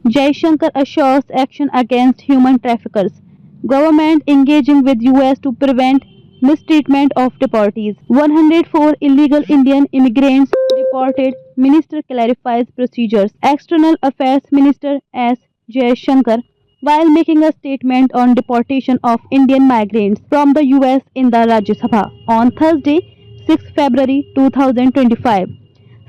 Jaishankar assures action against human traffickers. Government engaging with US to prevent mistreatment of deportees. 104 illegal Indian immigrants deported. Minister clarifies procedures. External Affairs Minister S. Jaishankar while making a statement on deportation of Indian migrants from the US in the Rajya Sabha on Thursday, 6 February 2025,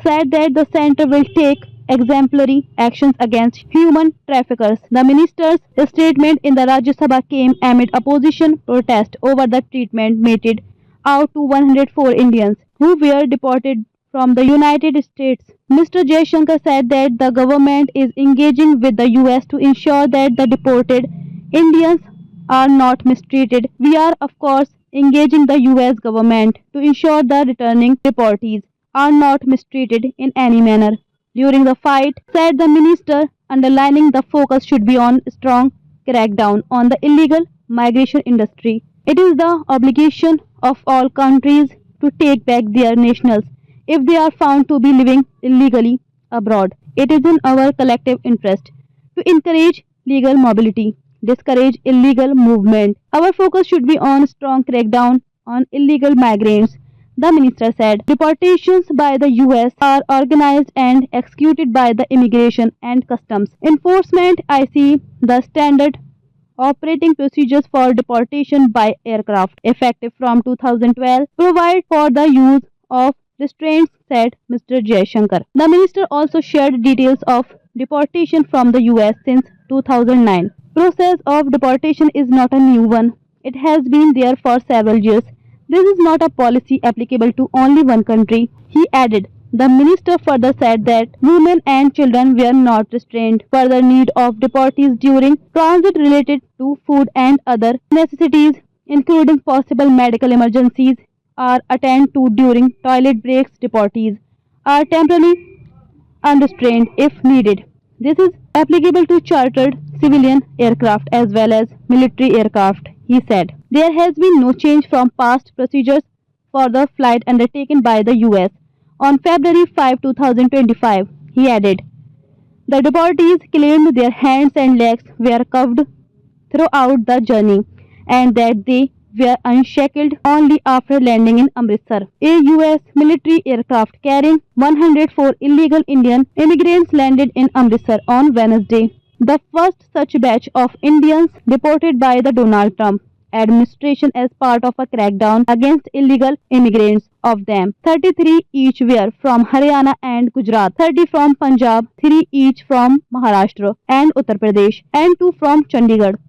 said that the center will take exemplary actions against human traffickers. The minister's statement in the Rajya Sabha came amid opposition protest over the treatment meted out to 104 Indians who were deported from the United States. Mr. Jaishankar said that the government is engaging with the US to ensure that the deported Indians are not mistreated. We are, of course, engaging the US government to ensure the returning deportees are not mistreated in any manner during the fight, said the minister, underlining the focus should be on strong crackdown on the illegal migration industry. It is the obligation of all countries to take back their nationals if they are found to be living illegally abroad. It is in our collective interest to encourage legal mobility, discourage illegal movement. Our focus should be on strong crackdown on illegal migrants. The minister said deportations by the US are organized and executed by the Immigration and Customs Enforcement IC, the standard operating procedures for deportation by aircraft, effective from 2012, provide for the use of restraints, said Mr. Jaishankar. The minister also shared details of deportation from the US since 2009. Process of deportation is not a new one. It has been there for several years. This is not a policy applicable to only one country, he added. The minister further said that women and children were not restrained. Further need of deportees during transit related to food and other necessities, including possible medical emergencies, are attended to during toilet breaks. Deportees are temporarily unrestrained if needed. This is applicable to chartered civilian aircraft as well as military aircraft, he said. There has been no change from past procedures for the flight undertaken by the US. On February 5, 2025, he added, the deportees claimed their hands and legs were cuffed throughout the journey and that they were unshackled only after landing in Amritsar. A US military aircraft carrying 104 illegal Indian immigrants landed in Amritsar on Wednesday, the first such batch of Indians deported by the Donald Trump administration as part of a crackdown against illegal immigrants. Of them, 33 each were from Haryana and Gujarat, 30 from Punjab, 3 each from Maharashtra and Uttar Pradesh, and 2 from Chandigarh.